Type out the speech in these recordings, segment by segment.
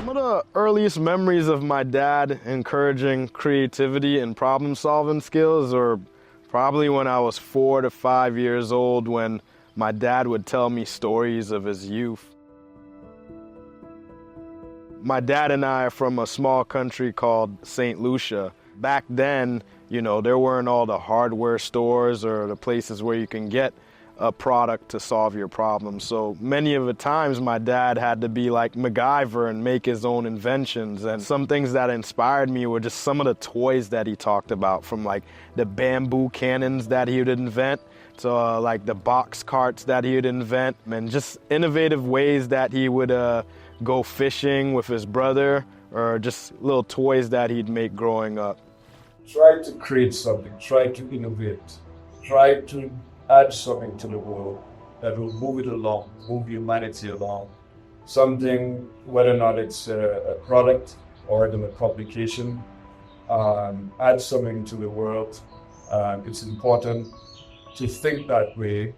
Some of the earliest memories of my dad encouraging creativity and problem-solving skills are probably when I was 4 to 5 years old, when my dad would tell me stories of his youth. My dad and I are from a small country called St. Lucia. Back then, there weren't all the hardware stores or the places where you can get a product to solve your problems. So many of the times my dad had to be like MacGyver and make his own inventions. And some things that inspired me were just some of the toys that he talked about, from like the bamboo cannons that he would invent to like the box carts that he would invent, and just innovative ways that he would go fishing with his brother, or just little toys that he'd make growing up. Try to create something, try to innovate, try to add something to the world that will move it along, move humanity along. Something, whether or not it's a product or a publication, add something to the world. It's important to think that way.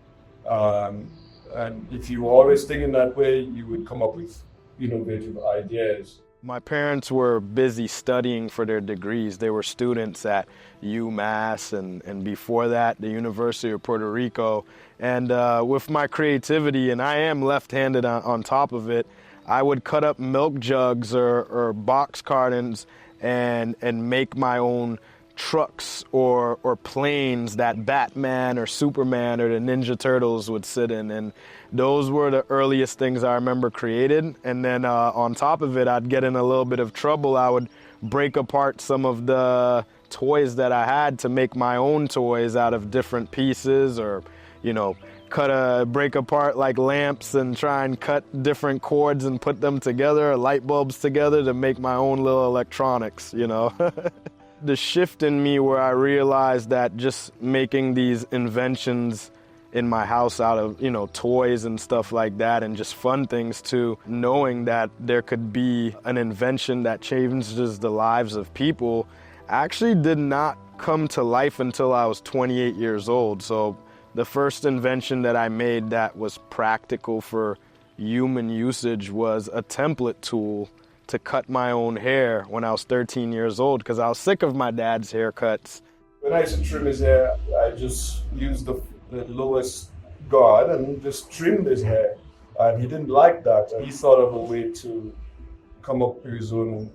And if you were always thinking that way, you would come up with innovative ideas. My parents were busy studying for their degrees. They were students at UMass and before that, the University of Puerto Rico. And with my creativity, and I am left-handed on top of it, I would cut up milk jugs or box cartons and make my own trucks or planes that Batman or Superman or the Ninja Turtles would sit in. And those were the earliest things I remember created. And then on top of it, I'd get in a little bit of trouble. I would break apart some of the toys that I had to make my own toys out of different pieces, or break apart like lamps and try and cut different cords and put them together, light bulbs together, to make my own little electronics. The shift in me where I realized that just making these inventions in my house out of, toys and stuff like that, and just fun things, to knowing that there could be an invention that changes the lives of people, actually did not come to life until I was 28 years old. So the first invention that I made that was practical for human usage was a template tool to cut my own hair when I was 13 years old, because I was sick of my dad's haircuts. When I used to trim his hair, I just used the lowest guard and just trimmed his hair. And he didn't like that. He thought of a way to come up with his own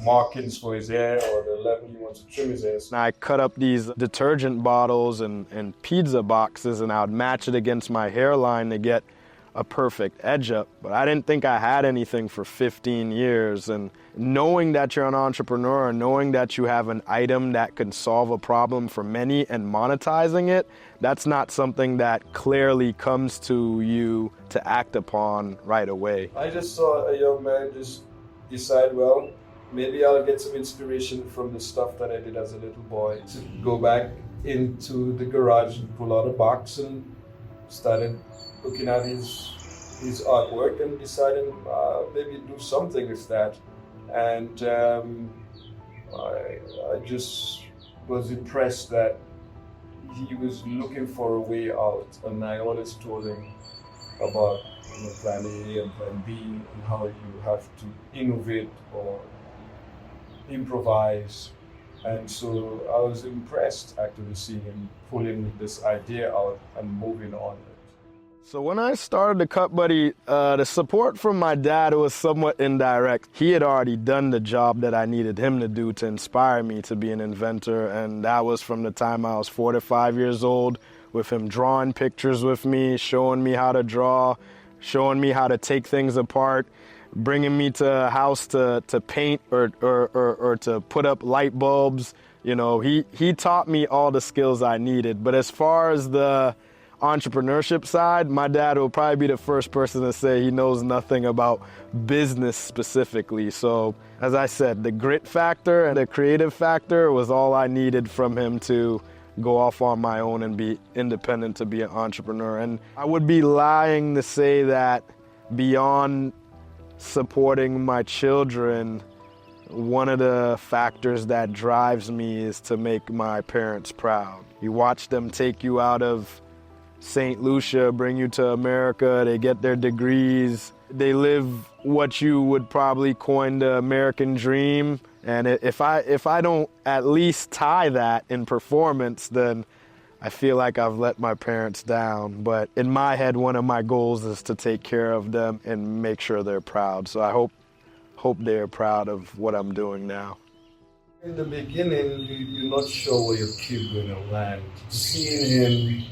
markings for his hair, or the level he wants to trim his hair. And I cut up these detergent bottles and pizza boxes, and I would match it against my hairline to get a perfect edge up. But I didn't think I had anything for 15 years. And knowing that you're an entrepreneur, and knowing that you have an item that can solve a problem for many and monetizing it, that's not something that clearly comes to you to act upon right away. I just saw a young man just decide, well, maybe I'll get some inspiration from the stuff that I did as a little boy, to go back into the garage and pull out a box and started looking at his artwork and deciding maybe do something with that. And I just was impressed that he was looking for a way out. And I always told him about plan A and plan B, and how you have to innovate or improvise. And so I was impressed actually seeing him pulling this idea out and moving on. So when I started the Cut Buddy, the support from my dad was somewhat indirect. He had already done the job that I needed him to do to inspire me to be an inventor, and that was from the time I was 4 to 5 years old, with him drawing pictures with me, showing me how to draw, showing me how to take things apart, bringing me to a house to paint or to put up light bulbs. He taught me all the skills I needed. But as far as the entrepreneurship side, my dad will probably be the first person to say he knows nothing about business specifically. So as I said, the grit factor and the creative factor was all I needed from him to go off on my own and be independent, to be an entrepreneur. And I would be lying to say that beyond supporting my children, one of the factors that drives me is to make my parents proud. You watch them take you out of St. Lucia, bring you to America. They get their degrees. They live what you would probably coin the American dream. And if I don't at least tie that in performance, then I feel like I've let my parents down. But in my head, one of my goals is to take care of them and make sure they're proud. So I hope they're proud of what I'm doing now. In the beginning, you're not sure where your kid going to land. Seeing him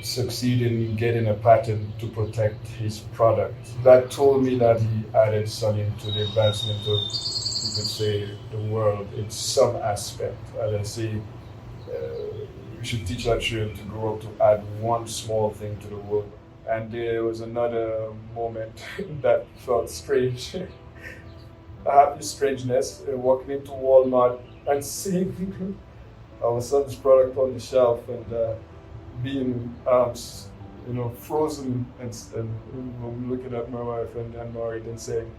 succeed in getting a patent to protect his product, that told me that he added something to the advancement of, you could say, the world in some aspect. As I say, we should teach our children to grow up to add one small thing to the world. And there was another moment that felt strange. I have this strangeness walking into Walmart and seeing our son's product on the shelf and being frozen and looking at my wife and Maureen and saying,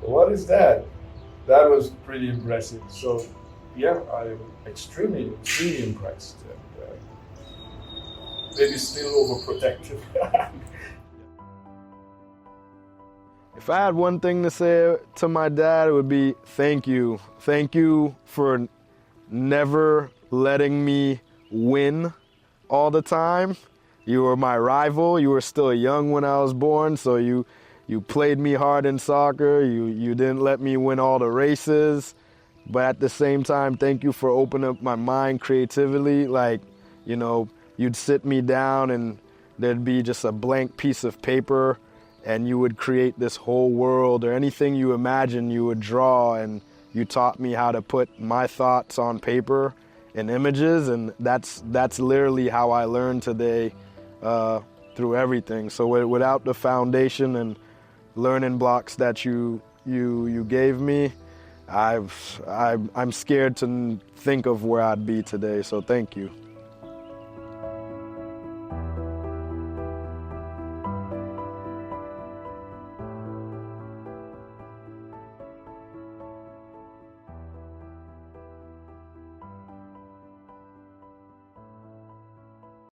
"What is that?" That was pretty impressive. So yeah, I'm extremely impressed and maybe still overprotective. If I had one thing to say to my dad, it would be thank you. Thank you for never letting me win all the time. You were my rival. You were still young when I was born, so you played me hard in soccer. You didn't let me win all the races. But at the same time, thank you for opening up my mind creatively. Like, you'd sit me down and there'd be just a blank piece of paper and you would create this whole world, or anything you imagine you would draw, and you taught me how to put my thoughts on paper and images, and that's literally how I learned today through everything. So without the foundation and learning blocks that you gave me, I'm scared to think of where I'd be today, so thank you.